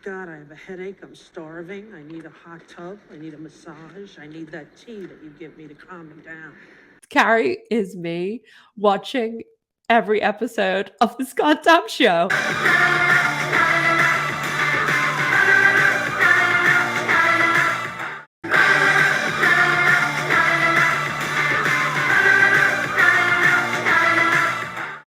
God, I have a headache. I'm starving. I need a hot tub. I need a massage. I need that tea that you give me to calm me down. Carrie is me watching every episode of this goddamn show.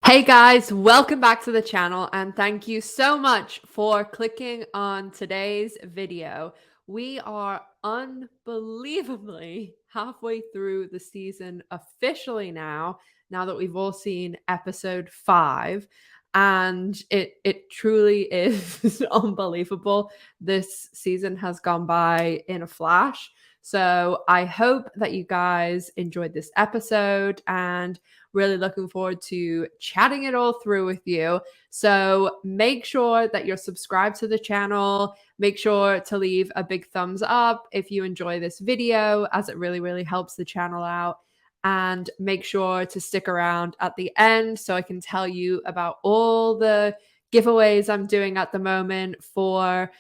Hey guys, welcome back to the channel and thank you so much for clicking on today's video. We are unbelievably halfway through the season officially now that we've all seen episode 5, and it truly is unbelievable. This season has gone by in a flash. So I hope that you guys enjoyed this episode and really looking forward to chatting it all through with you. So make sure that you're subscribed to the channel. Make sure to leave a big thumbs up if you enjoy this video, as it really, really helps the channel out. And make sure to stick around at the end so I can tell you about all the giveaways I'm doing at the moment for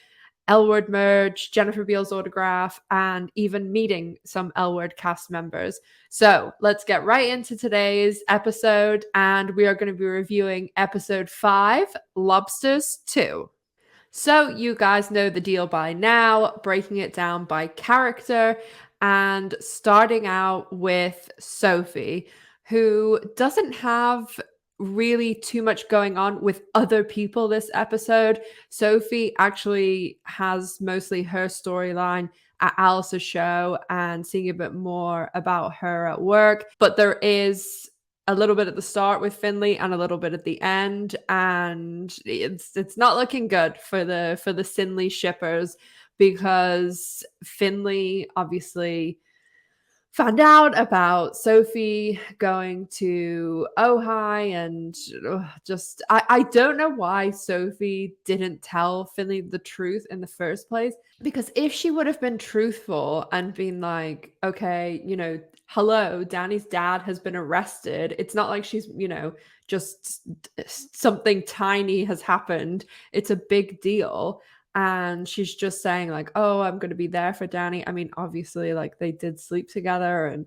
L-Word merch, Jennifer Beals autograph, and even meeting some L-Word cast members. So let's get right into today's episode, and we are going to be reviewing episode 5, Lobsters 2. So you guys know the deal by now, breaking it down by character and starting out with Sophie, who doesn't have really too much going on with other people this episode. Sophie actually has mostly her storyline at Alice's show and seeing a bit more about her at work. But there is a little bit at the start with Finley and a little bit at the end, and it's not looking good for the Finley shippers, because Finley obviously found out about Sophie going to Ojai, and just I don't know why Sophie didn't tell Finley the truth in the first place, because if she would have been truthful and been like, okay, hello, Danny's dad has been arrested. It's not like she's, just something tiny has happened. It's a big deal. And she's just saying like, oh, I'm going to be there for Danny. I mean, obviously, like, they did sleep together and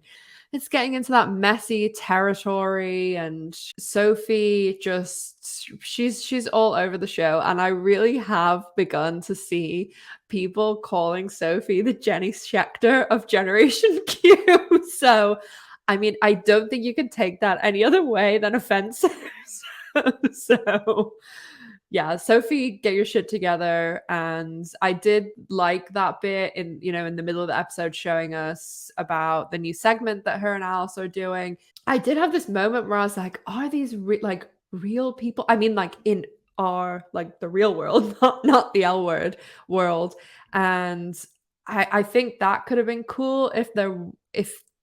it's getting into that messy territory. And Sophie just, she's all over the show. And I really have begun to see people calling Sophie the Jenny Schechter of Generation Q. So, I mean, I don't think you can take that any other way than offensive. So yeah, Sophie, get your shit together. And I did like that bit in the middle of the episode, showing us about the new segment that her and Alice are doing. I did have this moment where I was like, are these real people? I mean, like in our, like, the real world, not the L-Word world. And I think that could have been cool if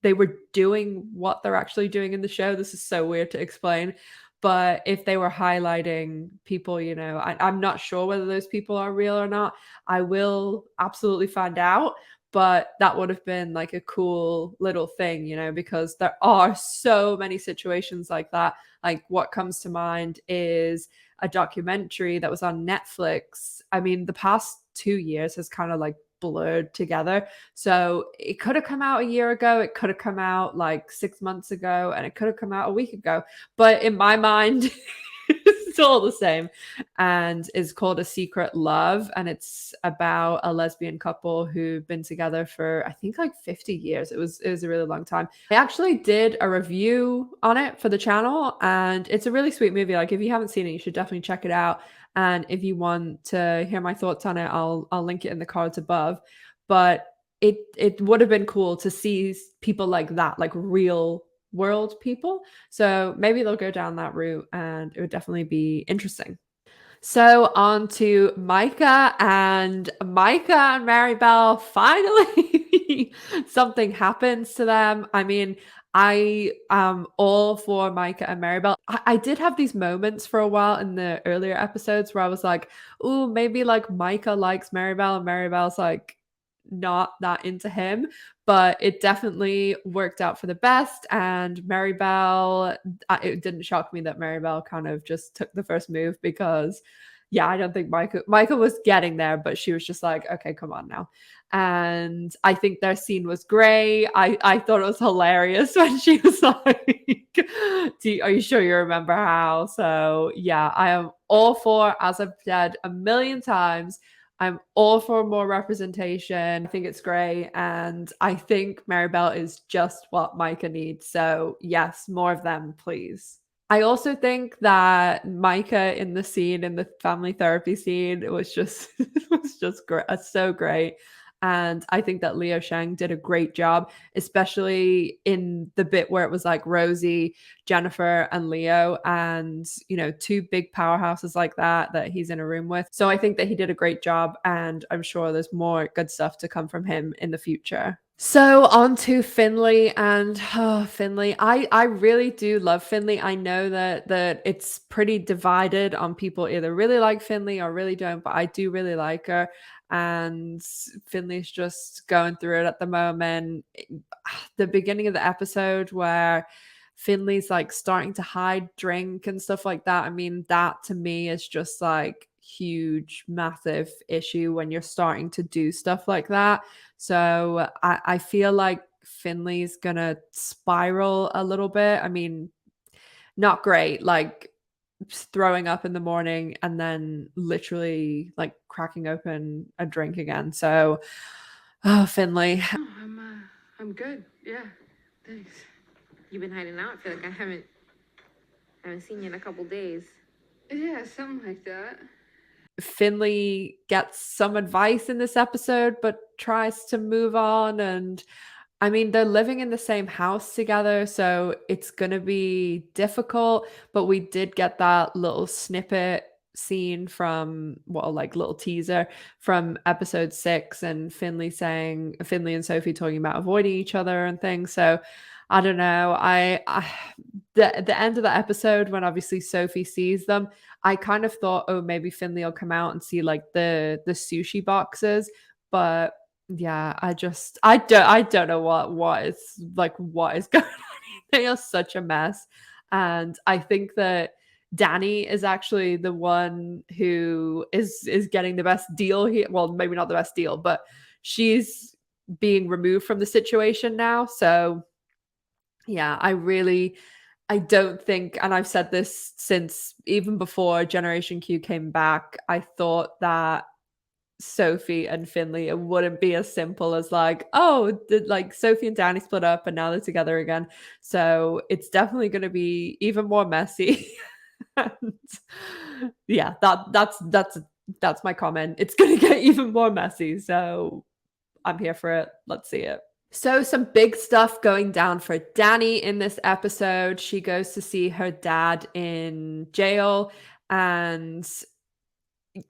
they were doing what they're actually doing in the show. This is so weird to explain. But if they were highlighting people, I'm not sure whether those people are real or not. I will absolutely find out. But that would have been like a cool little thing, because there are so many situations like that. Like, what comes to mind is a documentary that was on Netflix. I mean, the past 2 years has kind of like blurred together. So it could have come out a year ago, it could have come out like 6 months ago, and it could have come out a week ago. But in my mind, it's all the same, and is called A Secret Love. And it's about a lesbian couple who've been together for, I think, like 50 years. It was a really long time. I actually did a review on it for the channel, and it's a really sweet movie. Like, if you haven't seen it, you should definitely check it out. And if you want to hear my thoughts on it, I'll link it in the cards above. But it would have been cool to see people like that, like real world people. So maybe they'll go down that route, and it would definitely be interesting. So on to Micah and Maribel. Finally, something happens to them. I mean, I am all for Micah and Maribel. I did have these moments for a while in the earlier episodes where I was like, oh, maybe like Micah likes Maribel and Maribel's like not that into him. But it definitely worked out for the best. And Maribel, it didn't shock me that Maribel kind of just took the first move, because yeah, I don't think Micah was getting there, but she was just like, okay, come on now. And I think their scene was great. I thought it was hilarious when she was like, are you sure you remember how? So yeah, I am all for, as I've said a million times, I'm all for more representation. I think it's great. And I think Maribel is just what Micah needs. So yes, more of them, please. I also think that Micah in the scene, in the family therapy scene, it was just it was just great, so great. And I think that Leo Sheng did a great job, especially in the bit where it was like Rosie, Jennifer, and Leo, and two big powerhouses like that he's in a room with. So I think that he did a great job, and I'm sure there's more good stuff to come from him in the future. So on to Finley, and Finley. I really do love Finley. I know that it's pretty divided on people either really like Finley or really don't, but I do really like her. And Finley's just going through it at the moment. The beginning of the episode where Finley's like starting to hide drink and stuff like that. I mean, that to me is just like huge, massive issue when you're starting to do stuff like that. So I feel like Finley's gonna spiral a little bit. I mean, not great, like throwing up in the morning and then literally like cracking open a drink again. So, oh, Finley. Oh, I'm good. Yeah, thanks. You've been hiding out. I feel like I haven't seen you in a couple days. Yeah, something like that. Finley gets some advice in this episode, but tries to move on. And I mean, they're living in the same house together, so it's going to be difficult. But we did get that little snippet scene from, well, like little teaser from episode 6, and Finley and Sophie talking about avoiding each other and things. So I don't know. The end of the episode, when obviously Sophie sees them, I kind of thought, oh, maybe Finley will come out and see like the sushi boxes, but yeah, I don't know what is going on. They are such a mess. And I think that Dani is actually the one who is getting the best deal here. Well, maybe not the best deal, but she's being removed from the situation now. So yeah, I don't think, and I've said this since even before Generation Q came back, I thought that Sophie and Finley, it wouldn't be as simple as like, oh, did like Sophie and Dani split up and now they're together again. So it's definitely going to be even more messy. And yeah, that's my comment. It's going to get even more messy. So I'm here for it. Let's see it. So some big stuff going down for Dani in this episode. She goes to see her dad in jail and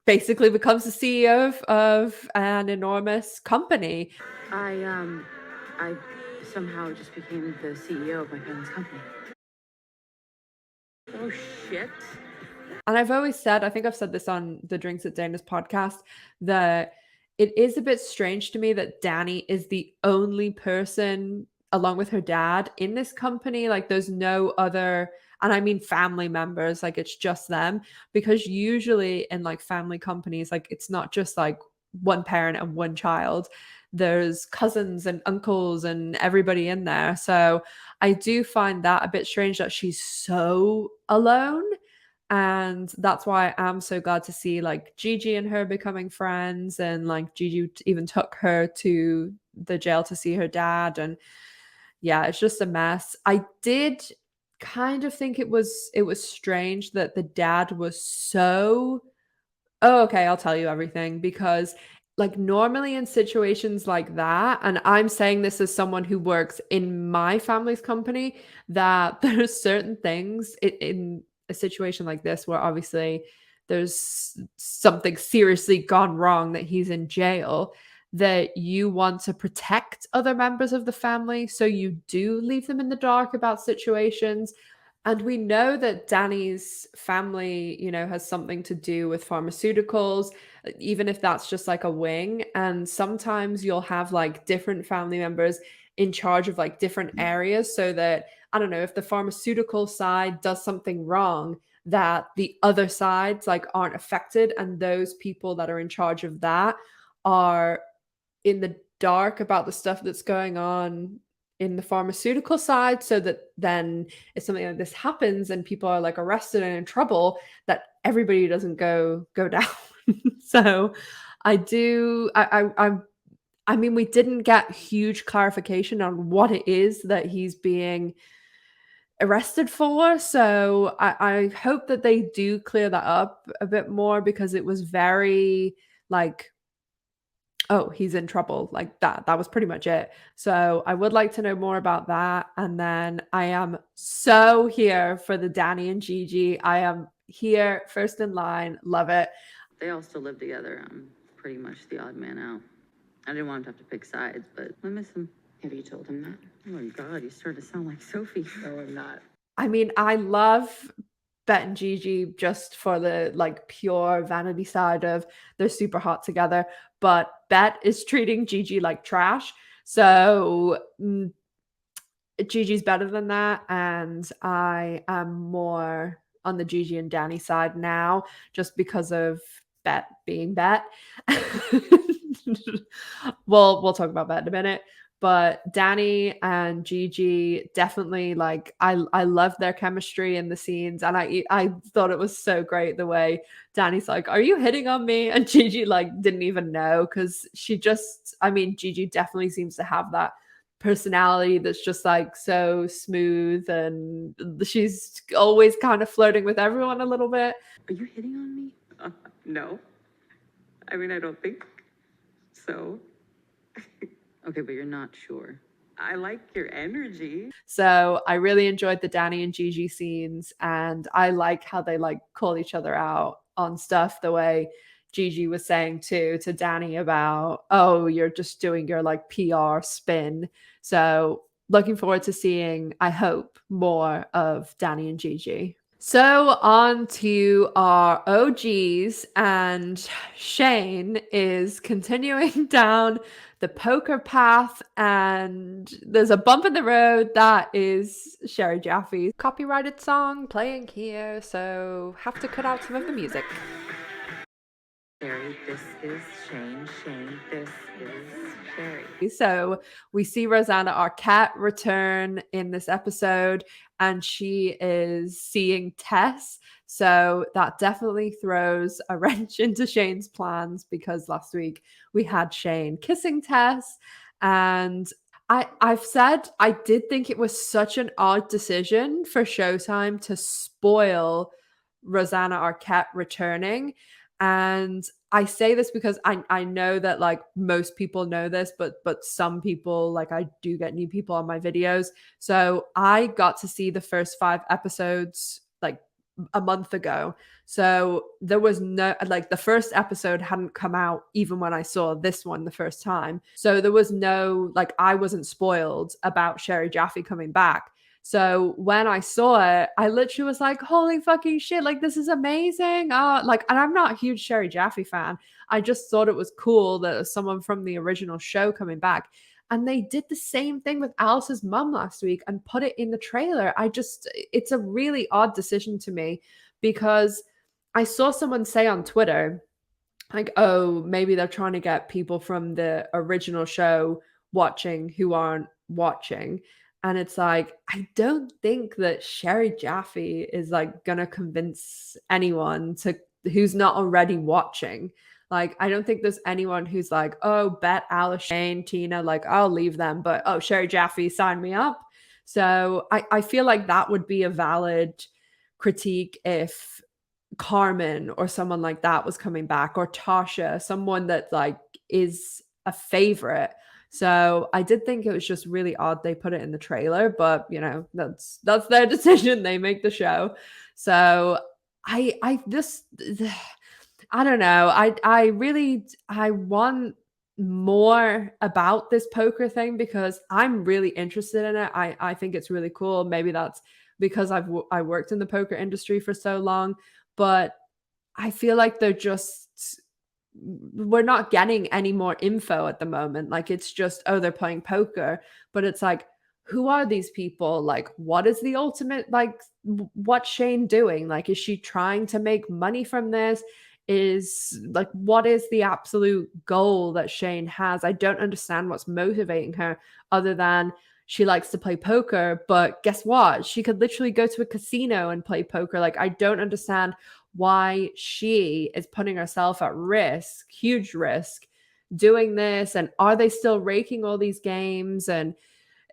basically becomes the CEO of an enormous company. I somehow just became the CEO of my family's company. Oh shit. And I've always said, I think I've said this on the Drinks at Dana's podcast, that it is a bit strange to me that Dani is the only person, along with her dad, in this company. Like there's no other, and I mean family members, like it's just them. Because usually in like family companies, like it's not just like one parent and one child. There's cousins and uncles and everybody in there. So I do find that a bit strange that she's so alone. And that's why I'm so glad to see like Gigi and her becoming friends, and like Gigi even took her to the jail to see her dad. And yeah, it's just a mess. I did kind of think it was strange that the dad was so, oh, okay, I'll tell you everything, because like normally in situations like that, and I'm saying this as someone who works in my family's company, that there's certain things in a situation like this where obviously there's something seriously gone wrong, that he's in jail, that you want to protect other members of the family, so you do leave them in the dark about situations. And we know that Dani's family, has something to do with pharmaceuticals, even if that's just like a wing. And sometimes you'll have like different family members in charge of like different areas, so that, I don't know, if the pharmaceutical side does something wrong, that the other sides like aren't affected, and those people that are in charge of that are in the dark about the stuff that's going on in the pharmaceutical side, so that then if something like this happens and people are like arrested and in trouble, that everybody doesn't go down. So I mean, we didn't get huge clarification on what it is that he's being arrested for. So I hope that they do clear that up a bit more, because it was very like, oh, he's in trouble. Like that was pretty much it. So I would like to know more about that. And then I am so here for the Dani and Gigi. I am here first in line. Love it. They all still live together. I'm pretty much the odd man out. I didn't want him to have to pick sides, but I miss him. Have you told him that? Oh my God, you started to sound like Sophie. No, I'm not. I mean, I love Bette and Gigi just for the like pure vanity side of they're super hot together, but Bette is treating Gigi like trash. So Gigi's better than that, and I am more on the Gigi and Dani side now, just because of Bette being Bette. We'll talk about that in a minute. But Dani and Gigi definitely, like, I love their chemistry in the scenes, and I thought it was so great the way Dani's like, "Are you hitting on me?" And Gigi like didn't even know, because she just, I mean, Gigi definitely seems to have that personality that's just like so smooth, and she's always kind of flirting with everyone a little bit. Are you hitting on me? No. I mean, I don't think so. Okay, but you're not sure. I like your energy. So I really enjoyed the Dani and Gigi scenes, and I like how they like call each other out on stuff, the way Gigi was saying to Dani about, oh, you're just doing your like PR spin. So looking forward to seeing, I hope, more of Dani and Gigi. So on to our OGs, and Shane is continuing down the poker path, and there's a bump in the road that is Sherry Jaffe's copyrighted song playing here, so have to cut out some of the music. Sherry, this is Shane. Shane, this is Sherry. So we see Rosanna Arquette return in this episode, and she is seeing Tess. So that definitely throws a wrench into Shane's plans, because last week we had Shane kissing Tess. And I've said I did think it was such an odd decision for Showtime to spoil Rosanna Arquette returning. And I say this because I know that like most people know this, but some people, like I do get new people on my videos. So I got to see the first 5 episodes like a month ago. So there was no, like the first episode hadn't come out even when I saw this one the first time. So there was no, like I wasn't spoiled about Sherry Jaffe coming back. So when I saw it, I literally was like, holy fucking shit, like this is amazing. Like, and I'm not a huge Sherry Jaffe fan. I just thought it was cool that someone from the original show coming back. And they did the same thing with Alice's mum last week and put it in the trailer. It's a really odd decision to me, because I saw someone say on Twitter, like, oh, maybe they're trying to get people from the original show watching who aren't watching. And it's like, I don't think that Sherry Jaffe is like gonna convince anyone to who's not already watching. Like, I don't think there's anyone who's like, oh, Bette, Alice, Shane, Tina, like I'll leave them, but oh, Sherry Jaffe, sign me up. So I feel like that would be a valid critique if Carmen or someone like that was coming back, or Tasha, someone that like is a favorite. So I did think it was just really odd they put it in the trailer, but you know, that's their decision. They make the show. So I don't know. I want more about this poker thing, because I'm really interested in it. I think it's really cool. Maybe that's because I worked in the poker industry for so long, but I feel like we're not getting any more info at the moment. Like it's just, oh, they're playing poker, but it's like, who are these people? Like, what is the ultimate, like, what's Shane doing? Like, is she trying to make money from this? Is like, what is the absolute goal that Shane has? I don't understand what's motivating her other than she likes to play poker. But guess what? She could literally go to a casino and play poker. Like, I don't understand why she is putting herself at risk, huge risk, doing this. And are they still raking all these games? And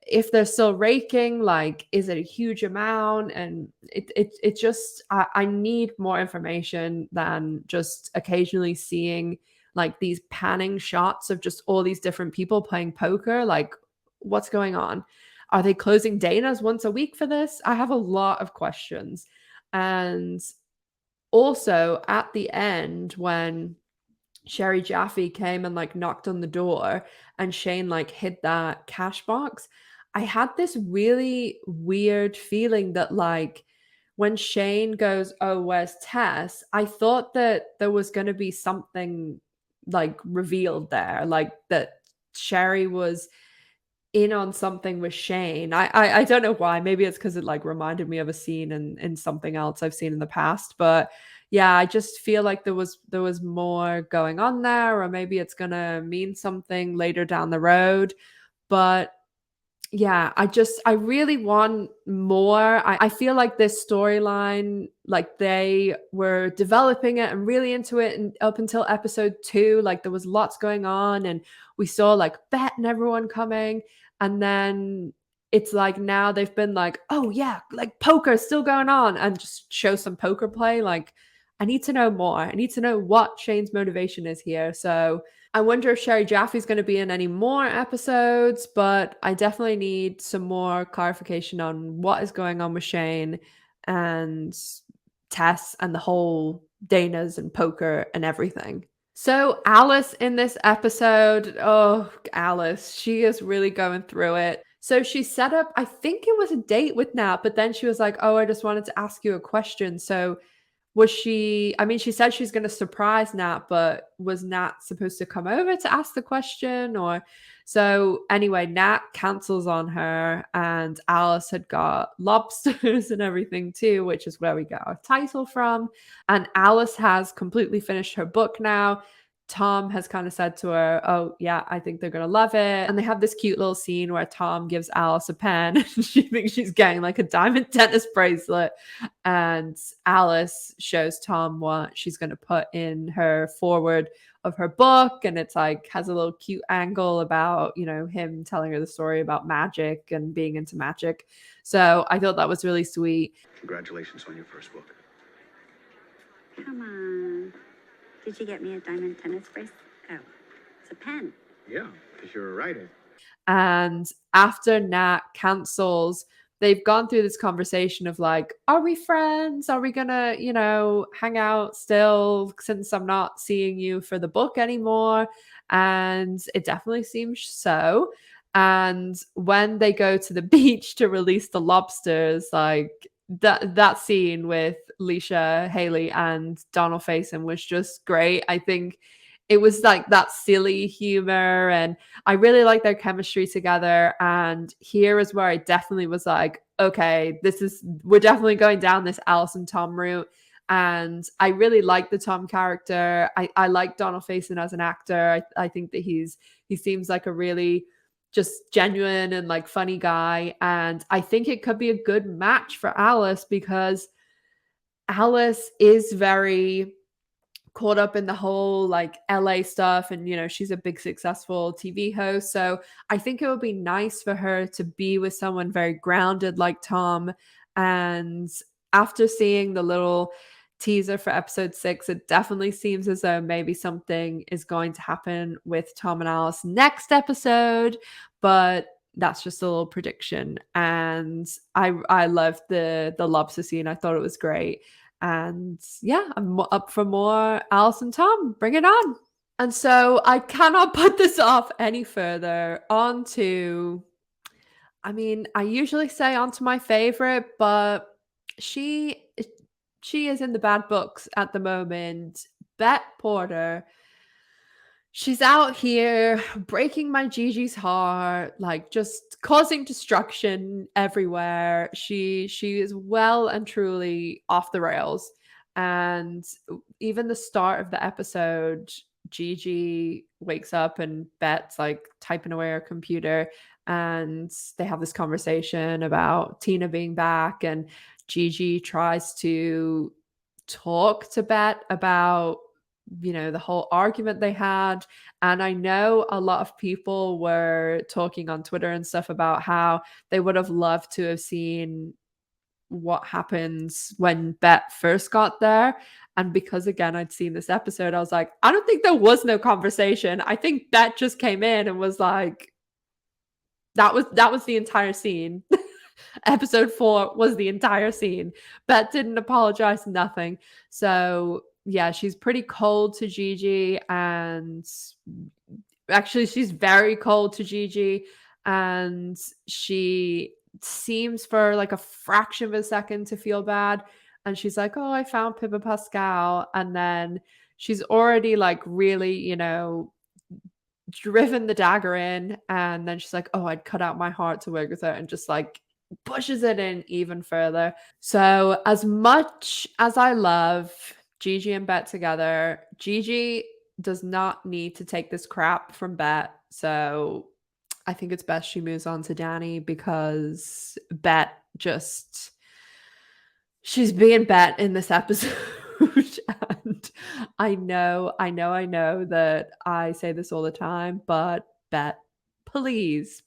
if they're still raking, like, is it a huge amount? And it just, I need more information than just occasionally seeing like these panning shots of just all these different people playing poker. Like, what's going on? Are they closing Dana's once a week for this? I have a lot of questions. And also at the end, when Sherry Jaffe came and like knocked on the door and Shane like hid that cash box, I had this really weird feeling that like when Shane goes, "Oh, where's Tess?" I thought that there was going to be something like revealed there, like that Sherry was in on something with Shane. I don't know why. Maybe it's because it like reminded me of a scene in something else I've seen in the past. But yeah, I just feel like there was more going on there, or maybe it's gonna mean something later down the road. But yeah, I really want more. I feel like this storyline, like they were developing it and really into it, and up until episode 2, like there was lots going on, and we saw like Bette and everyone coming, and then it's like now they've been like, oh yeah, like poker is still going on, and just show some poker play. Like, I need to know more. I need to know what Shane's motivation is here. So I wonder if Sherry Jaffe's going to be in any more episodes, but I definitely need some more clarification on what is going on with Shane and Tess and the whole Dana's and poker and everything. So Alice in this episode, oh, Alice, she is really going through it. So she set up, I think it was a date with Nat, but then she was like, oh, I just wanted to ask you a question. So was she, I mean, she said she's going to surprise Nat, but was Nat supposed to come over to ask the question? Or so anyway, Nat cancels on her, and Alice had got lobsters and everything too, which is where we get our title from. And Alice has completely finished her book now. Tom has kind of said to her, oh, yeah, I think they're going to love it. And they have this cute little scene where Tom gives Alice a pen and she thinks she's getting like a diamond tennis bracelet. And Alice shows Tom what she's going to put in her forward of her book. And it's like, has a little cute angle about, you know, him telling her the story about magic and being into magic. So I thought that was really sweet. Congratulations on your first book. Come on. Did you get me a diamond tennis bracelet? Oh, it's a pen. Yeah, because you're a writer. And after Nat cancels, they've gone through this conversation of like, are we friends? Are we gonna, you know, hang out still since I'm not seeing you for the book anymore? And it definitely seems so. And when they go to the beach to release the lobsters, like that scene with Leisha Haley and Donald Faison was just great. I think it was like that silly humor, and I really like their chemistry together. And here is where I definitely was like, okay, we're definitely going down this Alice and Tom route. And I really like the Tom character. I like Donald Faison as an actor. I think that he seems like a really just genuine and like funny guy. And I think it could be a good match for Alice, because Alice is very caught up in the whole like LA stuff, and you know, she's a big successful TV host. So I think it would be nice for her to be with someone very grounded like Tom. And after seeing the little teaser for episode 6, it definitely seems as though maybe something is going to happen with Tom and Alice next episode, but that's just a little prediction. And I loved the lobster scene. I thought it was great. And yeah, I'm up for more Alice and Tom. Bring it on. And so I cannot put this off any further. On to, I mean, I usually say on to my favorite, but she is in the bad books at the moment. Bette Porter. she's out here breaking my Gigi's heart, like just causing destruction everywhere. She is well and truly off the rails. And even the start of the episode, Gigi wakes up and Bette's like typing away her computer, and they have this conversation about Tina being back, and Gigi tries to talk to Bette about, you know, the whole argument they had. And I know a lot of people were talking on Twitter and stuff about how they would have loved to have seen what happens when Bette first got there. And because again, I'd seen this episode, I was like, I don't think there was no conversation. I think Bette just came in and was like, that was the entire scene. Episode 4 was the entire scene. Bette didn't apologize, nothing. So yeah, she's pretty cold to Gigi, and actually she's very cold to Gigi, and she seems for like a fraction of a second to feel bad, and she's like, oh, I found Pippa Pascal, and then she's already like really, you know, driven the dagger in, and then she's like, oh, I'd cut out my heart to work with her, and just like pushes it in even further. So as much as I love Gigi and Bette together, Gigi does not need to take this crap from Bette. So I think it's best she moves on to Dani, because Bette just, she's being Bette in this episode. And I know that I say this all the time, but Bette, please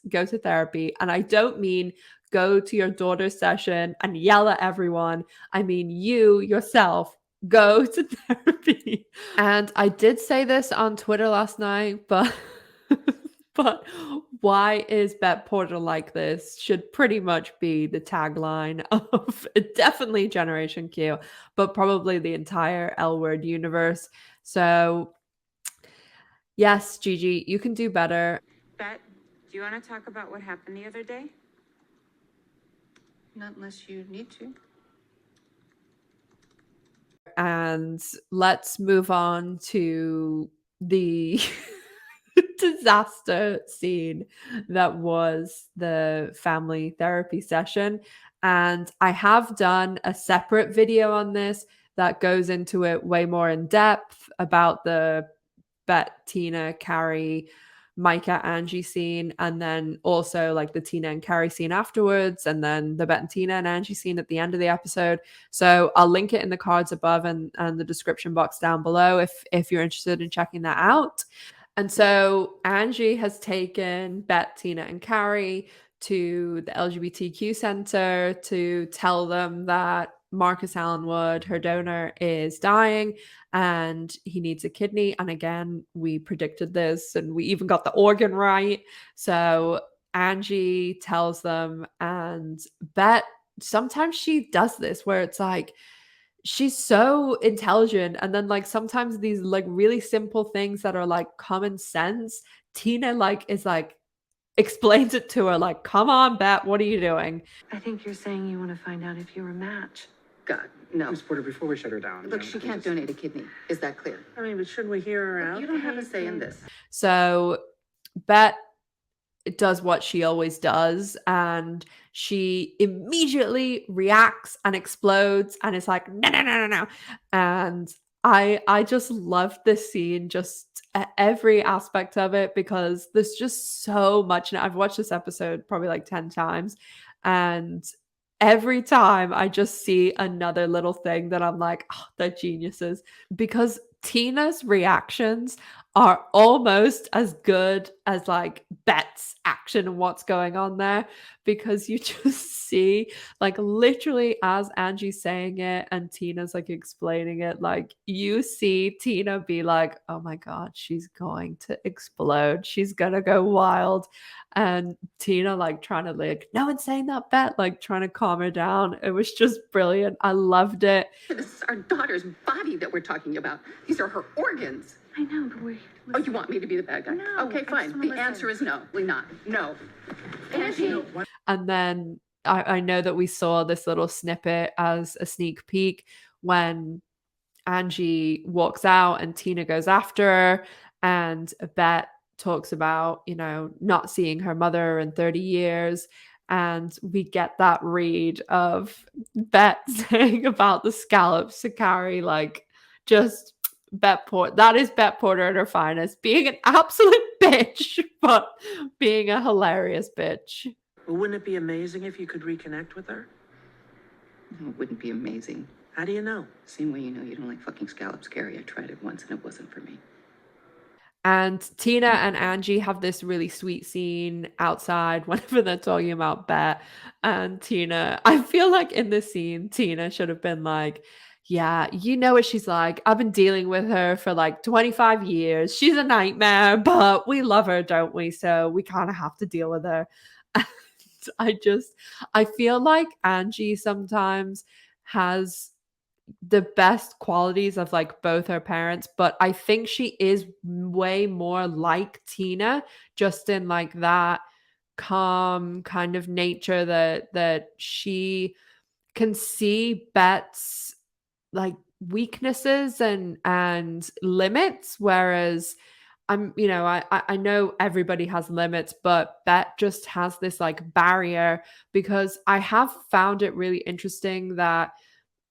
go to therapy. And I don't mean go to your daughter's session and yell at everyone. I mean, you yourself go to therapy. And I did say this on Twitter last night, but but why is Bette Porter like this should pretty much be the tagline of definitely Generation Q, but probably the entire L Word universe. So yes, Gigi, you can do better. Bette, do you want to talk about what happened the other day? Not unless you need to. And let's move on to the disaster scene that was the family therapy session. And I have done a separate video on this that goes into it way more in depth about the Bette, Tina, Carrie, Micah, Angie scene, and then also like the Tina and Carrie scene afterwards, and then the Bette and Tina and Angie scene at the end of the episode. So I'll link it in the cards above and the description box down below if you're interested in checking that out. And so Angie has taken Bette, Tina, and Carrie to the LGBTQ center to tell them that Marcus Allenwood, her donor, is dying and he needs a kidney. And again, we predicted this and we even got the organ right. So Angie tells them, and Bette, sometimes she does this where it's like, she's so intelligent, and then like sometimes these like really simple things that are like common sense, Tina like is like explains it to her like, come on, Bette, what are you doing? I think you're saying you want to find out if you're a match. God, no. Ms. Porter, before we shut her down. Look, she can't donate a kidney. Is that clear? I mean, but shouldn't we hear her out? You don't have a say in this. So Bette does what she always does, and she immediately reacts and explodes and is like, no. And I just love this scene, just every aspect of it, because there's just so much. And I've watched this episode probably like 10 times, and every time I just see another little thing that I'm like, oh, they're geniuses, because Tina's reactions are almost as good as like Bette's action and what's going on there, because you just see like literally as Angie's saying it and Tina's like explaining it, like you see Tina be like, oh my God, she's going to explode. She's gonna go wild. And Tina like trying to like, no one's saying that, Bette, like trying to calm her down. It was just brilliant. I loved it. This is our daughter's body that we're talking about. These are her organs. I know, but we're... Oh, you want me to be the bad guy? No, Okay, I just fine. wanna The listen. answer is no. We're not. No. Angie. And then I know that we saw this little snippet as a sneak peek when Angie walks out and Tina goes after her, and Bette talks about, you know, not seeing her mother in 30 years. And we get that read of Bette saying about the scallops to Carrie, like, just Bette Porter. That is Bette Porter at her finest, being an absolute bitch, but being a hilarious bitch. Well, wouldn't it be amazing if you could reconnect with her? No, it wouldn't be amazing. How do you know? Same way you know you don't like fucking scallops, Carrie. I tried it once and it wasn't for me. And Tina and Angie have this really sweet scene outside whenever they're talking about Bette. And Tina, I feel like in this scene, Tina should have been like, yeah, you know what she's like. I've been dealing with her for like 25 years. She's a nightmare, but we love her, don't we? So we kind of have to deal with her. And I feel like Angie sometimes has the best qualities of like both her parents, but I think she is way more like Tina, just in like that calm kind of nature that she can see Bette's like weaknesses and limits, whereas I know everybody has limits, but Bette just has this like barrier, because I have found it really interesting that,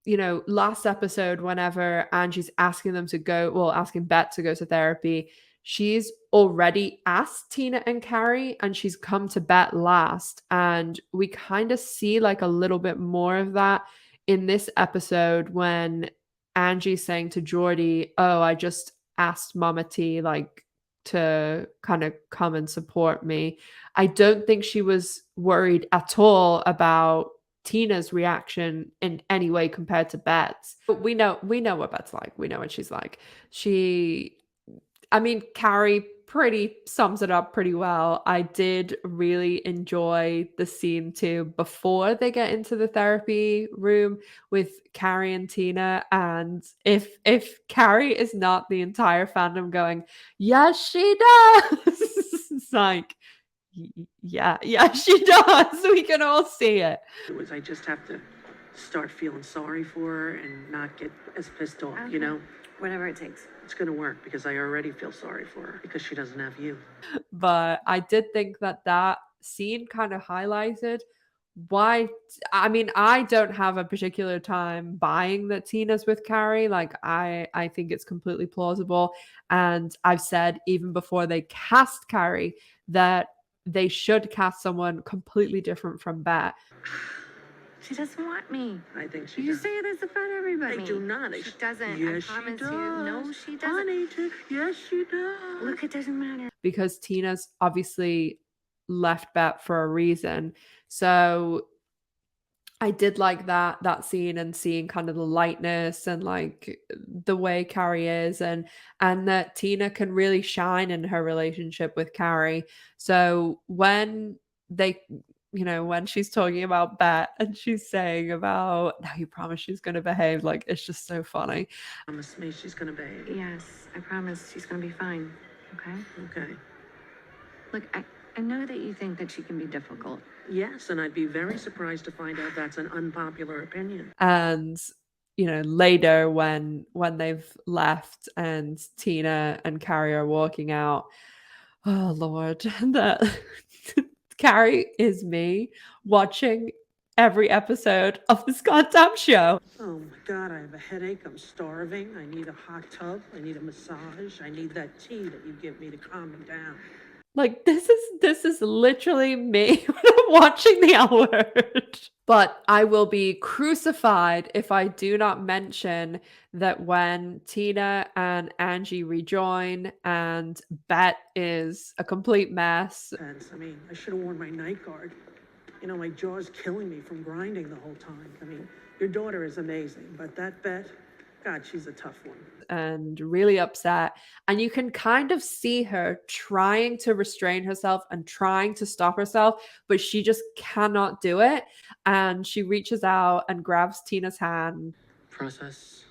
you know, last episode, whenever Angie's asking asking Bette to go to therapy, she's already asked Tina and Carrie, and she's come to Bette last. And we kind of see like a little bit more of that in this episode when Angie's saying to Jordy, oh, I just asked Mama T like to kind of come and support me. I don't think she was worried at all about Tina's reaction in any way compared to Bette's. But we know what Bette's like. We know what she's like. Carrie pretty sums it up pretty well. I did really enjoy the scene too before they get into the therapy room with Carrie and Tina. And if Carrie is not the entire fandom going, yes, she does. It's like, yeah, she does. We can all see it. I just have to start feeling sorry for her and not get as pissed off, you know? Whatever it takes. It's going to work because I already feel sorry for her because she doesn't have you. But I did think that scene kind of highlighted why. I don't have a particular time buying that Tina's with Carrie. Like, I think it's completely plausible. And I've said even before they cast Carrie that they should cast someone completely different from Bette. She doesn't want me. I think she You does. say this about everybody. I do not. She doesn't. Yes, I promise she does. you. No, she doesn't. Honey, yes, she does. Look, it doesn't matter. Because Tina's obviously left Bette for a reason. So I did like that scene and seeing kind of the lightness and like the way Carrie is, and that Tina can really shine in her relationship with Carrie. So when when she's talking about Bette and she's saying about, now you promise she's going to behave, like, it's just so funny. Promise me she's going to behave. Yes, I promise she's going to be fine. Okay? Okay. Look, I know that you think that she can be difficult. Yes, and I'd be very surprised to find out that's an unpopular opinion. And later when they've left and Tina and Carrie are walking out, oh Lord, that Carrie is me watching every episode of this goddamn show. Oh my God, I have a headache. I'm starving. I need a hot tub. I need a massage. I need that tea that you give me to calm me down. Like, this is literally me when I'm watching the L Word. But I will be crucified if I do not mention that when Tina and Angie rejoin and Bette is a complete mess. I should have worn my night guard. You know, my jaw's killing me from grinding the whole time. Your daughter is amazing, but that Bette, God, she's a tough one. And really upset. And you can kind of see her trying to restrain herself and trying to stop herself, but she just cannot do it. And she reaches out and grabs Tina's hand. Process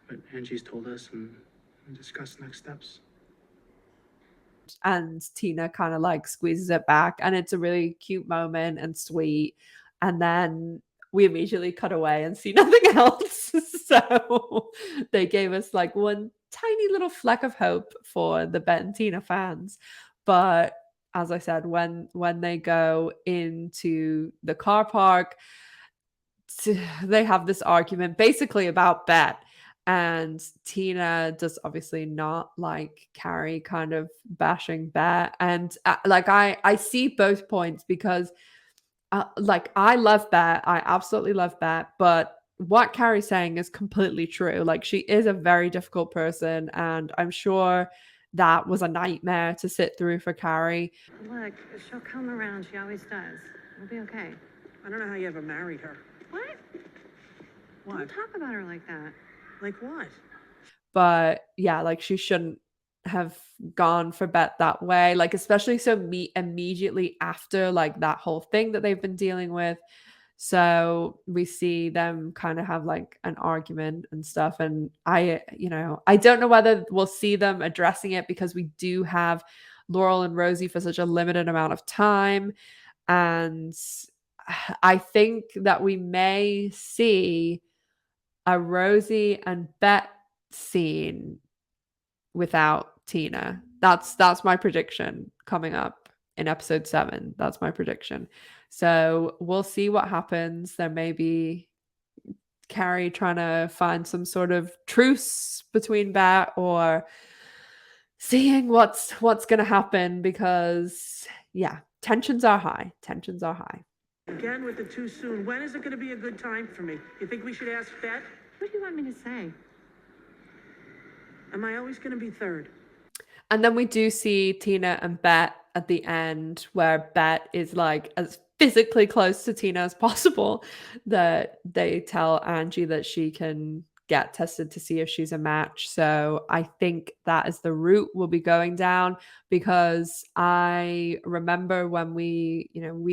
what Angie's told us and discuss next steps. And Tina kind of like squeezes it back. And it's a really cute moment and sweet. And then we immediately cut away and see nothing else. So they gave us like one tiny little fleck of hope for the Bette and Tina fans. But as I said, when they go into the car park, they have this argument basically about Bette, and Tina does obviously not like Carrie kind of bashing Bette. And like I see both points, because like I love Bette, I absolutely love Bette, but what Carrie's saying is completely true. Like, she is a very difficult person, and I'm sure that was a nightmare to sit through for Carrie. Look, she'll come around. She always does. We'll be okay. I don't know how you ever married her. What? What? Don't talk about her like that. Like what? But yeah, like she shouldn't have gone for Bette that way, like especially so immediately after like that whole thing that they've been dealing with. So we see them kind of have like an argument and stuff, and I don't know whether we'll see them addressing it, because we do have Laurel and Rosie for such a limited amount of time. And I think that we may see a Rosie and Bette scene without Tina. That's my prediction coming up in episode 7. That's my prediction. So we'll see what happens. There may be Carrie trying to find some sort of truce between Bette, or seeing what's going to happen, because yeah, tensions are high. Again with the too soon. When is it going to be a good time for me? You think we should ask Bette? What do you want me to say? Am I always going to be third? And then we do see Tina and Bette at the end, where Bette is like as physically close to Tina as possible, that they tell Angie that she can get tested to see if she's a match. So I think that is the route we'll be going down, because I remember when we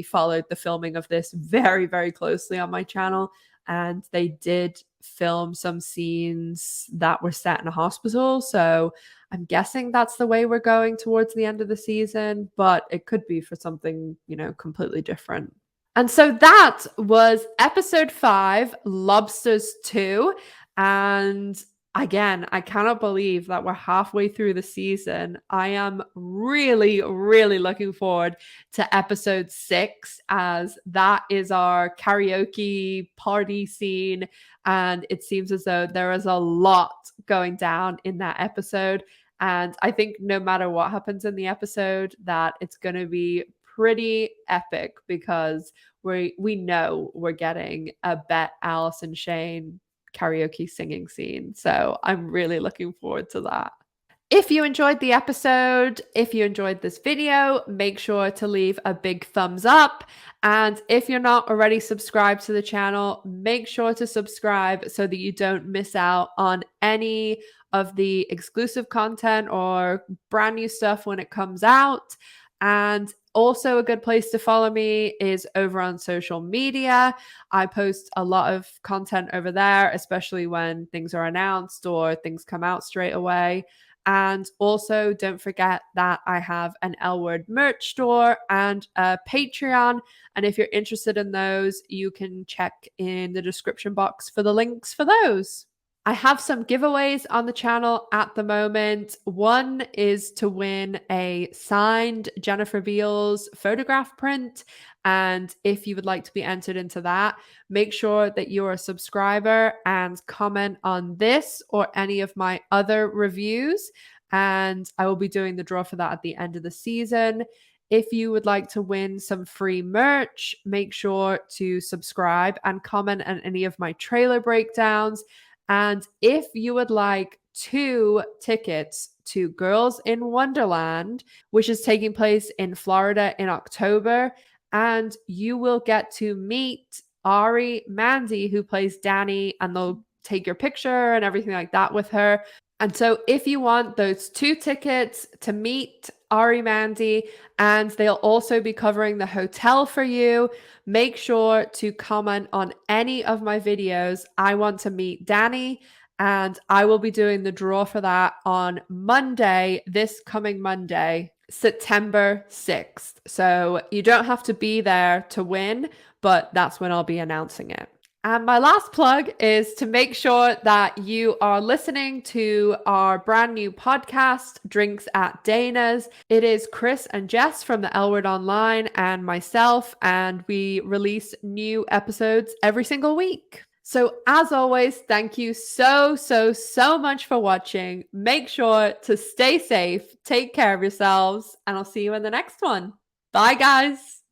followed the filming of this very, very closely on my channel, and they did film some scenes that were set in a hospital. So I'm guessing that's the way we're going towards the end of the season, but it could be for something, completely different. And so that was episode 5, Lobsters 2. And again, I cannot believe that we're halfway through the season. I am really, really looking forward to episode 6, as that is our karaoke party scene. And it seems as though there is a lot going down in that episode. And I think no matter what happens in the episode, that it's going to be pretty epic, because we know we're getting a Bette, Alice, and Shane karaoke singing scene. So I'm really looking forward to that. If you enjoyed the episode, if you enjoyed this video, make sure to leave a big thumbs up. And if you're not already subscribed to the channel, make sure to subscribe so that you don't miss out on any of the exclusive content or brand new stuff when it comes out. And also a good place to follow me is over on social media. I post a lot of content over there, especially when things are announced or things come out straight away. And also don't forget that I have an L Word merch store and a Patreon. And if you're interested in those, you can check in the description box for the links for those. I have some giveaways on the channel at the moment. One is to win a signed Jennifer Beals photograph print. And if you would like to be entered into that, make sure that you're a subscriber and comment on this or any of my other reviews. And I will be doing the draw for that at the end of the season. If you would like to win some free merch, make sure to subscribe and comment on any of my trailer breakdowns. And if you would like 2 tickets to Girls in Wonderland, which is taking place in Florida in October, and you will get to meet Ari Mandy, who plays Dani, and they'll take your picture and everything like that with her. And so if you want those 2 tickets to meet Ari Mandy, and they'll also be covering the hotel for you, make sure to comment on any of my videos. I want to meet Dani, and I will be doing the draw for that on Monday, this coming Monday, September 6th. So you don't have to be there to win, but that's when I'll be announcing it. And my last plug is to make sure that you are listening to our brand new podcast, Drinks at Dana's. It is Chris and Jess from the L Word Online and myself, and we release new episodes every single week. So as always, thank you so much for watching. Make sure to stay safe, take care of yourselves, and I'll see you in the next one. Bye, guys.